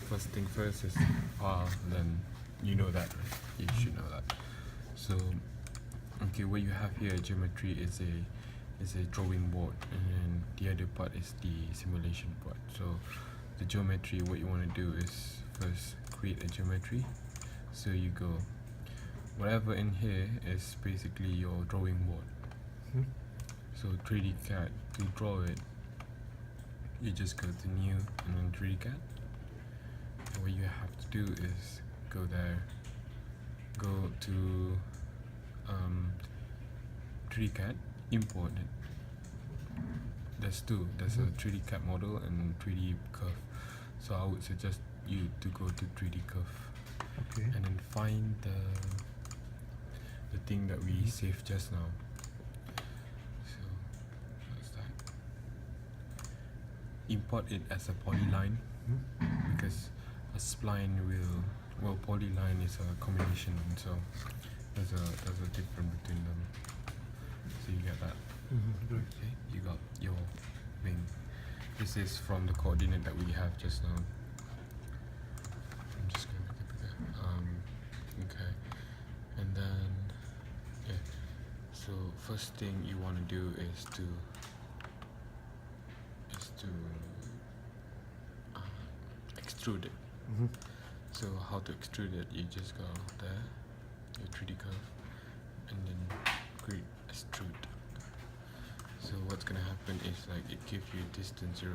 first thing first is file, then you know that, right? You should know that. So okay, what you have here, geometry, is a drawing board, and then the other part is the simulation part. So the geometry, what you want to do is first create a geometry. So you go, whatever in here is basically your drawing board. So 3D CAD, to draw it, you just go to new and then 3D CAD. And what you have to do is go there, go to 3D CAD, import it. There's two, there's a 3D CAD model and 3D curve. So I would suggest you to go to 3D curve. Okay. And then find the thing that we saved just now. So that's that. Import it as a polyline, because a spline will, well, polyline is a combination, so there's a difference between them. So you get that. Good. Okay, you got your thing. This is from the coordinate that we have just now. I'm just going to make it bigger. Okay, and then yeah. So first thing you want to do is to extrude it. So how to extrude it? You just go there, your 3D curve, and then create extrude. So what's gonna happen is, like, it gives you distance 0.1.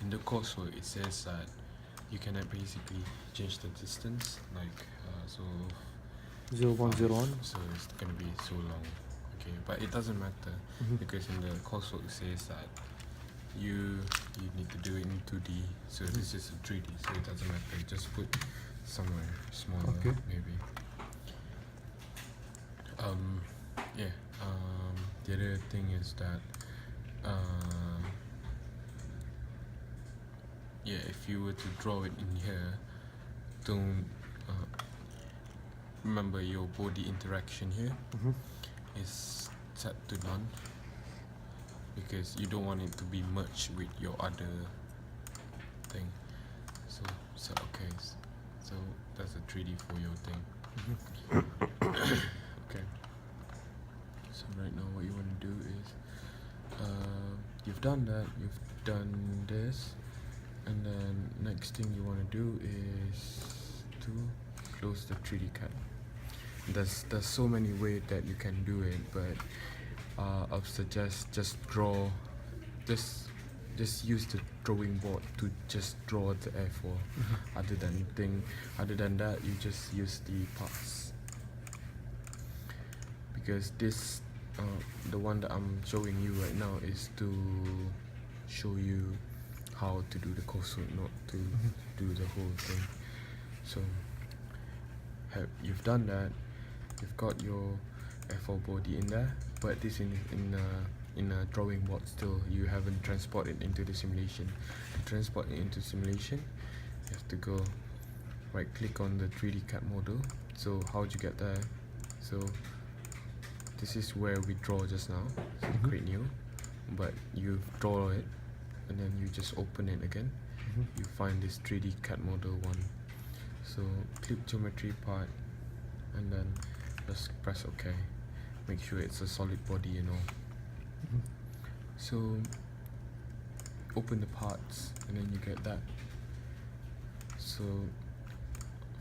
In the console it says that you cannot basically change the distance, like so 0.01. so it's gonna be so long. Okay, but it doesn't matter, because in the console it says that you need to do it in 2D. So this is a 3D, so it doesn't matter. Just put somewhere smaller, Okay. maybe. Yeah. The other thing is that yeah, if you were to draw it in here, don't remember your body interaction here is set to none, because you don't want it to be merged with your other thing. So okay, so that's a 3D for your thing. Okay, so right now what you want to do is you've done that, you've done this, and then next thing you want to do is to close the 3D CAD. There's so many ways that you can do it, but I'll suggest just use the drawing board to just draw the airfoil. Other than that, you just use the parts, because this the one that I'm showing you right now is to show you how to do the console, not to do the whole thing. So you've done that, you've got your airfoil body in there, but this in a drawing board still. You haven't transported it into the simulation. To transport it into simulation, you have to go right click on the 3D CAD model. So how'd you get there? So this is where we draw just now. So create new, but you draw it and then you just open it again. You find this 3D CAD model one. So click geometry part and then just press OK. Make sure it's a solid body and all. So open the parts and then you get that. So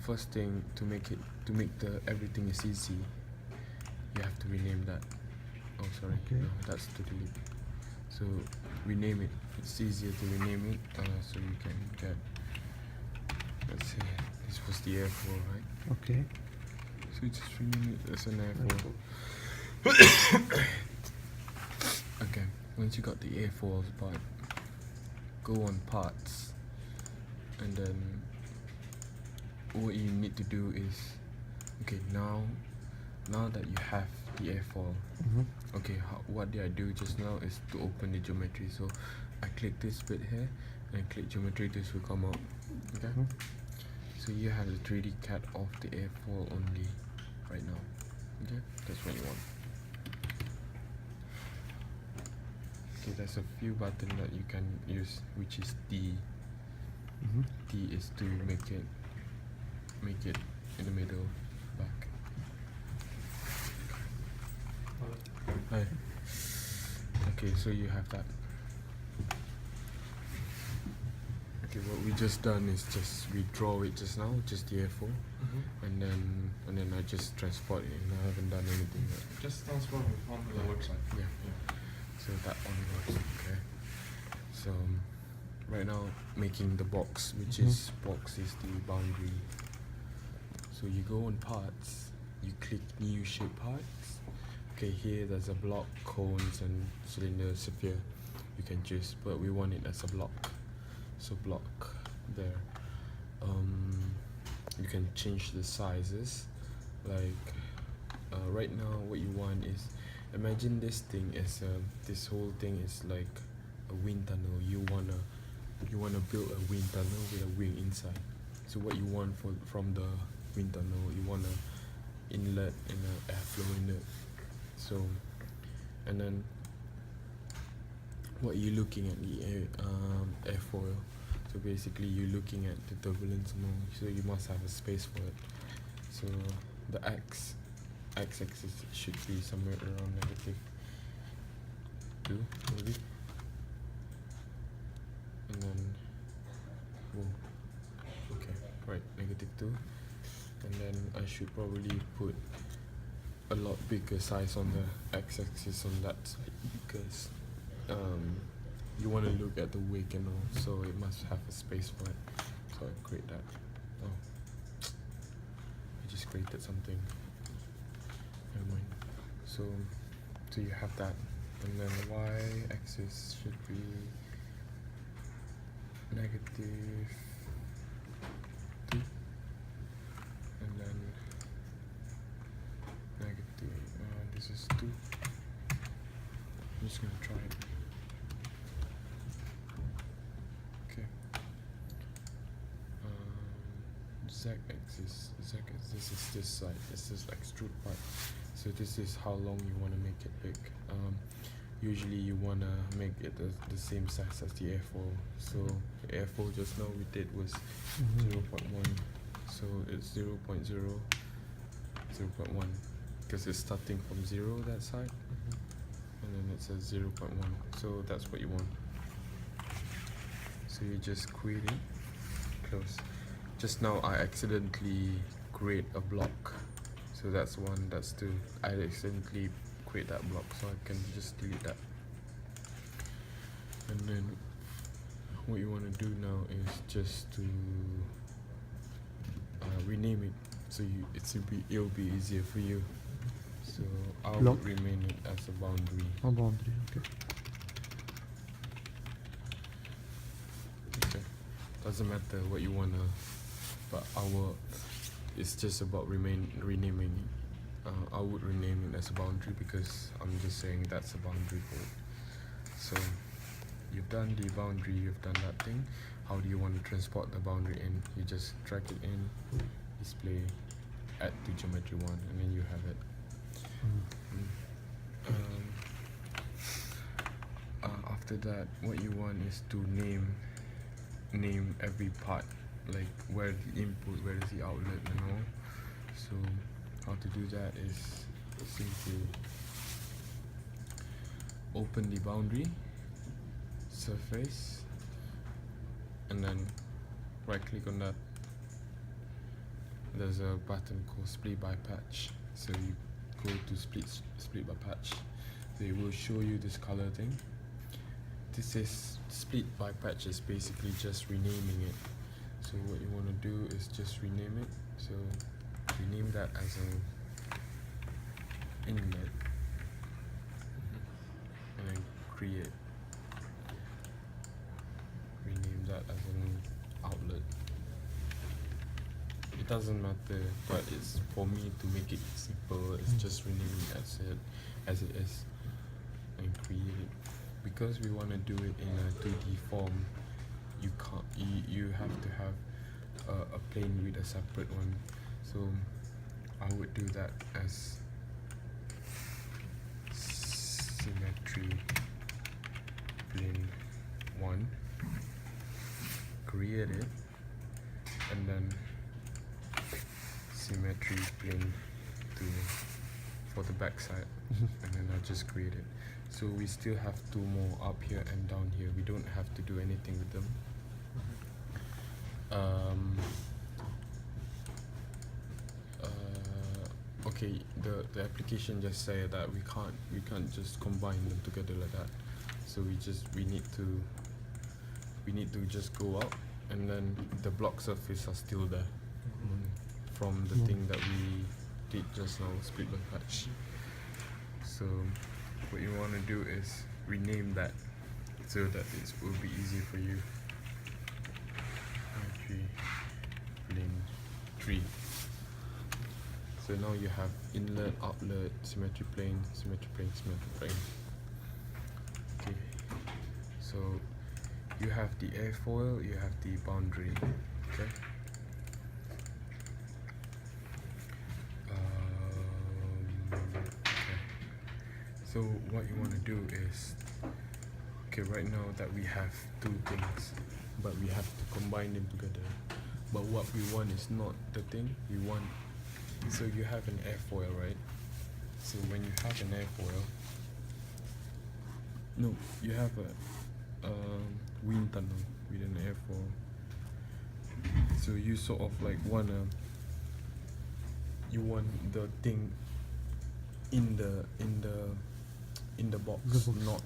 first thing, to make the everything is easy, you have to rename that. Oh sorry, Okay. no, that's to delete. So rename it. It's easier to rename it, so you can get, let's say this was the airfoil, right? Okay. So you just rename it as an airfoil. Okay, once you got the airfoils part, go on parts, and then what you need to do is, okay, now that you have the airfoil, okay, what did I do just now is to open the geometry. So I click this bit here and click geometry, this will come out. Okay, so you have the 3D CAD of the airfoil only right now. Okay, that's what you want. Okay, there's a few buttons that you can use, which is D. Mhm. T is to make it in the middle, back. Hi. Okay, so you have that. Okay, what we just done is just we draw it just now, just the A4, and then I just transport it, and I haven't done anything yet. Just transfer it onto the website. Yeah. So that one works. Okay. So right now making the box, which is the boundary. So you go on parts, you click new shape parts. Okay, here there's a block, cones and cylinder, sphere. You can choose, but we want it as a block. So block there. You can change the sizes. Like right now, what you want is, imagine this thing is this whole thing is like a wind tunnel. You wanna build a wind tunnel with a wing inside. So what you want from the wind tunnel, you want a inlet and a airflow inlet. So, and then what you're looking at the airfoil. So basically you're looking at the turbulence mode, so you must have a space for it. So the x-axis should be somewhere around -2 maybe, and then okay, right, -2, and then I should probably put a lot bigger size on the x-axis on that side, because you want to look at the wig and all, so it must have a space for it. So I create that. Oh, I just created something. Never mind. So you have that, and then the y-axis should be -2, and then negative. This is 2. I'm just gonna try it. Okay. Z-axis is this side. This is extrude part. So this is how long you want to make it big. Usually you want to make it the same size as the airfoil. So the airfoil just now we did was 0.1. So it's 0.0, 0.1, because it's starting from 0 that side, and then it says 0.1. So that's what you want. So you just create it, close. Just now I accidentally create a block. So that's 1, that's 2. I accidentally create that block, so I can just delete that. And then what you want to do now is just to rename it, so it'll be easier for you. So I Block. would rename it as a boundary. Oh, boundary. Okay. Okay. Doesn't matter what you wanna, but it's just about renaming it. I would rename it as a boundary because I'm just saying that's a boundary for it. So you've done the boundary, you've done that thing. How do you want to transport the boundary in? You just drag it in, display, add to geometry 1, and then you have it. After that, what you want is to name every part, like where the input, where is the outlet and all. So how to do that is simply open the boundary surface, and then right click on that. There's a button called split by patch, so you go to split by patch. So it will show you this color thing. This is split by patch, is basically just renaming it. So what you want to do is just rename it. So rename that as an inlet, and then create. Rename that as an outlet. It doesn't matter, but it's for me to make it simple. It's just rename it as it is, and create it. Because we want to do it in a 2D form, you can't. You have to have a plane with a separate one. So I would do that as symmetry plane 1. Create cleared it, and then symmetry plane to for the back side, and then I just create it. So we still have two more up here and down here. We don't have to do anything with them. Okay, the application just say that we can't just combine them together like that. So we need to just go up, and then the block surface are still there from the thing that we did just now, split by patch. So what you want to do is rename that so that it will be easy for you. Plane 3. So now you have inlet, outlet, symmetry plane, symmetry plane, symmetry plane. Okay. So you have the airfoil, you have the boundary. Okay. Okay. So what you want to do is, okay, right now that we have two things, but we have to combine them together. But what we want is not the thing we want. So you have an airfoil, right? So when you have an airfoil, no, you have a wind tunnel with an airfoil. So you sort of like you want the thing in the box, The box, not